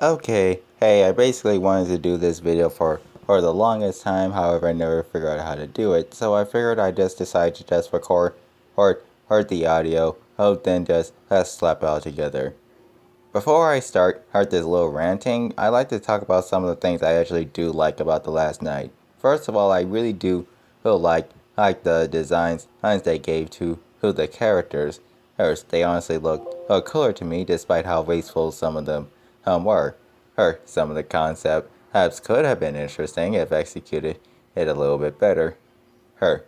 Okay, hey, I basically wanted to do this video for the longest time, however I never figured out how to do it, so I figured I just decided to just record the audio, then just slap it all together. Before I start this little ranting, I like to talk about some of the things I actually do like about the last night. First of all, I really do feel like the designs they gave to who the characters. First, they honestly look cooler to me, despite how wasteful some of them were. Some of the concepts could have been interesting if executed it a little bit better. Her,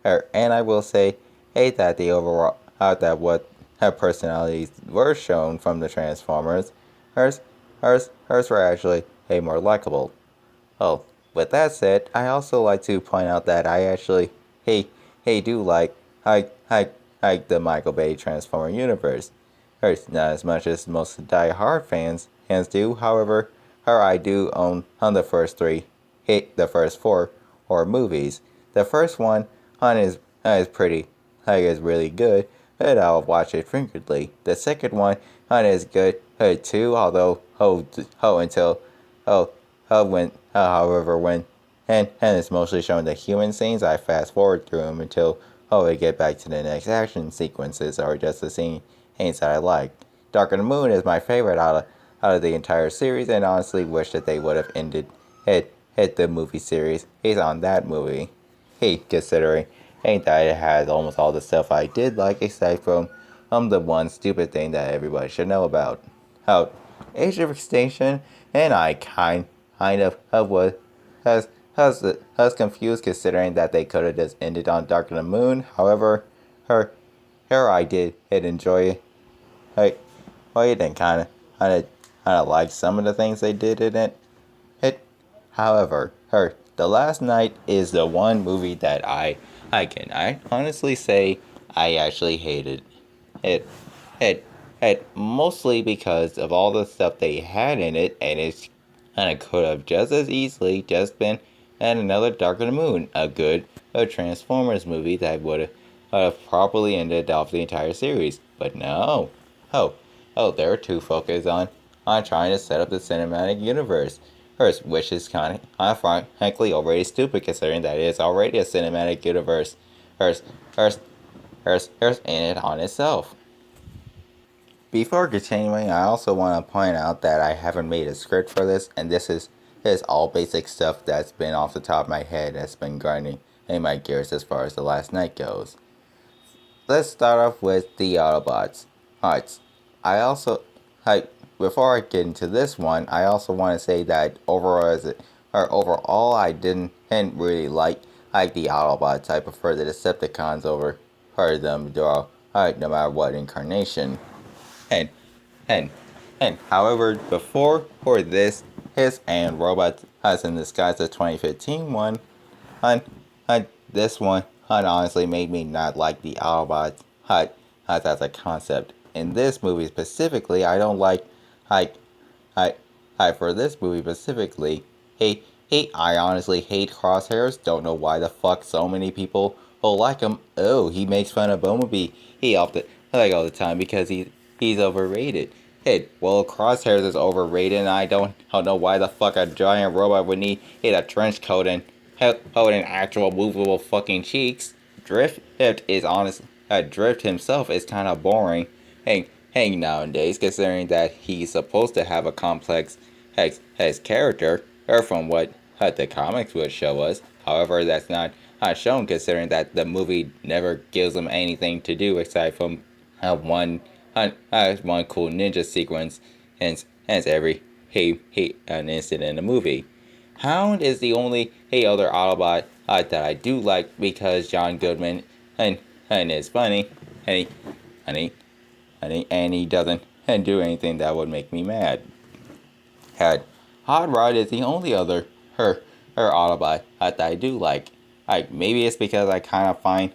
and I will say, that the overall, that what her personalities were shown from the Transformers, hers were actually more likable. Oh, with that said, I also like to point out that I actually, do like the Michael Bay Transformer universe. Not as much as most die-hard fans do. However, I do own the first three, the first four horror movies. The first one, is pretty, is really good, and I'll watch it frequently. The second one, is good, too. Although, until, oh, however, when and it's mostly showing the human scenes, I fast forward through them until we get back to the next action sequences or just the scenes that I like. Dark of the Moon is my favorite out of the entire series, and honestly wish that they would have ended hit the movie series. He's on that movie. Considering that it has almost all the stuff I did like, except from the one stupid thing that everybody should know about. How Age of Extinction, and I kind of was has confused, considering that they could have just ended on Dark of the Moon. However, her I did enjoy it. I didn't kind of like some of the things they did in it. However, The Last Night is the one movie that I honestly say I actually hated. It it mostly because of all the stuff they had in it, and it could have just as easily just been another Dark of the Moon, a Transformers movie that would have properly ended off the entire series. But no. Oh, they're too focused on trying to set up the cinematic universe. First, which is frankly already stupid, considering that it is already a cinematic universe. First, first, first in it on itself. Before continuing, I also want to point out that I haven't made a script for this, and this is all basic stuff that's been off the top of my head that's been grinding in my gears as far as The Last Night goes. Let's start off with the Autobots. Alright, I also, before I get into this one, I also want to say that overall I didn't really like the Autobots. I prefer the Decepticons over them, no matter what incarnation. And and however, before for this, his and Robots has in Disguise the 2015 one, and this one honestly made me not like the Autobots as a concept. In this movie specifically, I don't like for this movie specifically, I honestly hate Crosshairs. Don't know why the fuck so many people like him. Oh, he makes fun of Bumblebee. He often all the time because he's overrated. Well, Crosshairs is overrated, and I don't know why the fuck a giant robot would need a trench coat and holding actual movable fucking cheeks. Drift is honest. Drift himself is kind of boring. Hang nowadays, considering that he's supposed to have a complex character, or from what the comics would show us. However, that's not shown, considering that the movie never gives him anything to do aside from one cool ninja sequence, hence every an instant in the movie. Hound is the only other Autobot that I do like, because John Goodman and is funny, and he doesn't do anything that would make me mad. Hot Rod is the only other her Autobot that I do like. Maybe it's because I kind of find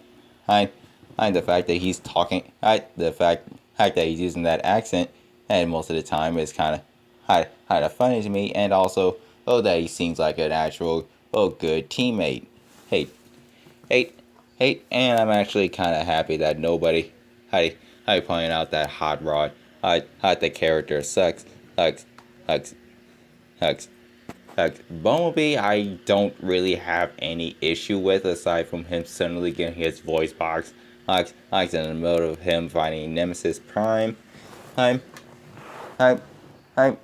the fact that he's talking, the fact that he's using that accent, and most of the time is kind of funny to me, and also that he seems like an actual good teammate. Hey, and I'm actually kind of happy that nobody I pointed out that Hot Rod the character sucks Hugs, hugs, hugs. Bumblebee, I don't really have any issue with aside from him suddenly getting his voice box. Hugs in the middle of him fighting Nemesis Prime. I'm, I'm,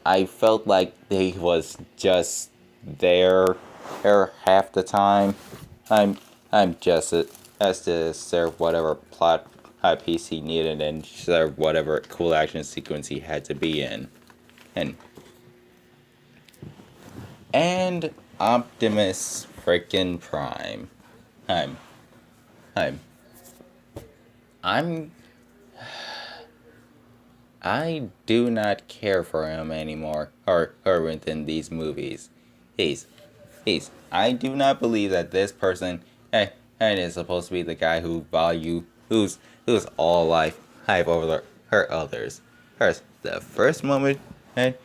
I felt like he was just there, half the time. I'm, I'm just as to serve whatever plot piece he needed and serve whatever cool action sequence he had to be in. And Optimus freaking Prime. I'm, I'm, I'm I do not care for him anymore, or within these movies. He's, I do not believe that this person, and is supposed to be the guy who's all life over her others. First, the first moment, and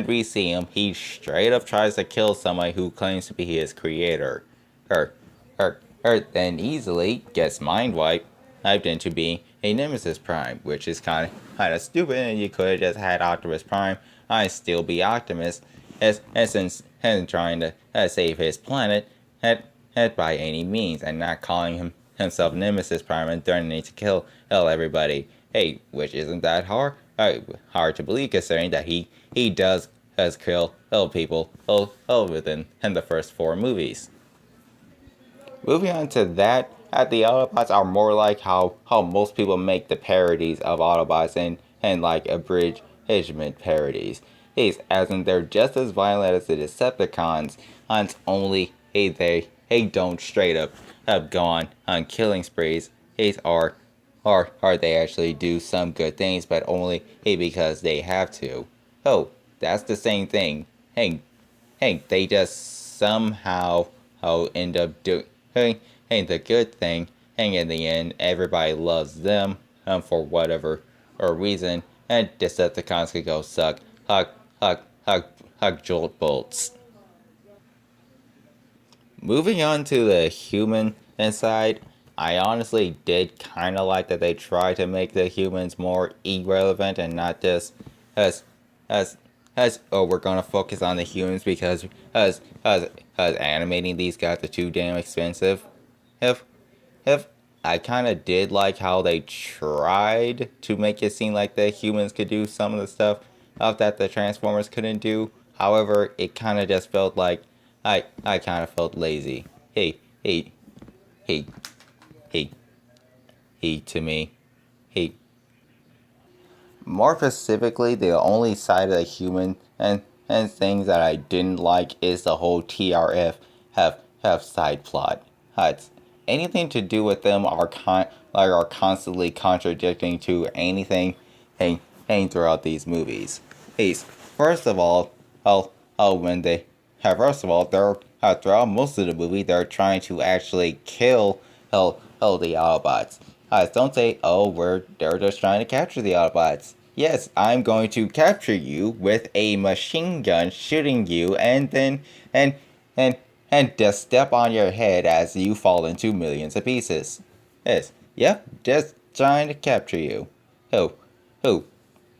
we see him, he straight up tries to kill somebody who claims to be his creator. Her, her then easily gets mind wiped hyped into being a Nemesis Prime, which is kind of stupid, and you could have just had Optimus Prime. I still be Optimus, as since and trying to save his planet at by any means, and not calling himself Nemesis Prime and threatening to kill everybody. Hey, which isn't that hard to believe, considering that he does kill people within the first 4 movies. Moving on to that, the Autobots are more like how most people make the parodies of Autobots and like abridgment parodies. As in they're just as violent as the Decepticons, only they don't straight up go on killing sprees. Or they actually do some good things, but only because they have to. Oh, that's the same thing. They just somehow end up doing the good thing, and in the end, everybody loves them for whatever or reason, and Decepticons could go suck, hug jolt bolts. Moving on to the human side, I honestly did kind of like that they tried to make the humans more irrelevant and not just as as we're gonna focus on the humans because as animating these guys are too damn expensive. If if I kind of did like how they tried to make it seem like the humans could do some of the stuff that the Transformers couldn't do. However, it kind of just felt like I kind of felt lazy. Hey, hey, hey, hey, hey to me. Hey. More specifically, the only side of the human and things that I didn't like is the whole TRF have side plot. It's anything to do with them are constantly contradicting to anything throughout these movies. First of all, when they first of all, they're throughout most of the movie, they're trying to actually kill the Autobots. Don't say, oh, they're just trying to capture the Autobots. Yes, I'm going to capture you with a machine gun, shooting you, and then and just step on your head as you fall into millions of pieces. Yes, yep, just trying to capture you. Who, who,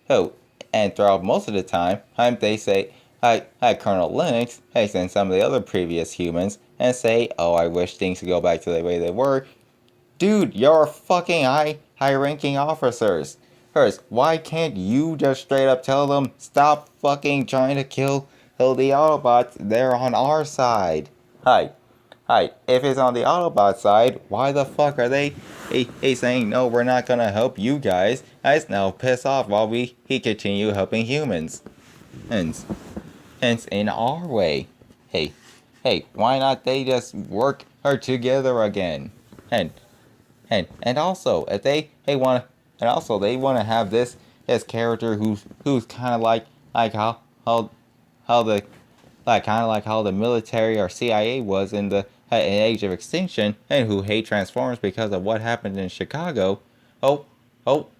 who? And throughout most of the time, they say, hi, Colonel Lennox, and some of the other previous humans, and say, oh, I wish things could go back to the way they were. Dude, you're fucking high-ranking officers. First, why can't you just straight up tell them, stop fucking trying to kill the Autobots, they're on our side. Hi, if it's on the Autobot side, why the fuck are they saying, no, we're not gonna help you guys. Guys now piss off while we continue helping humans. Hence, in our way. Hey, why not they just work together again? And also, if they want, and also they want to have this character who's kind of like how the kind of like how the military or CIA was in the Age of Extinction, and who hate Transformers because of what happened in Chicago. Oh,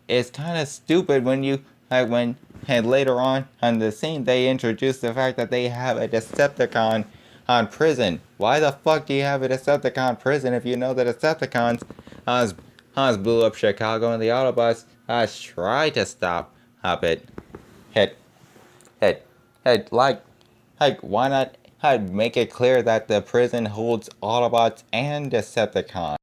it's kind of stupid when you when and later on the scene they introduce the fact that they have a Decepticon on prison. Why the fuck do you have a Decepticon prison if you know that Decepticons Hans blew up Chicago and the Autobots tried to stop it. Head. Hey, why not make it clear that the prison holds Autobots and Decepticons?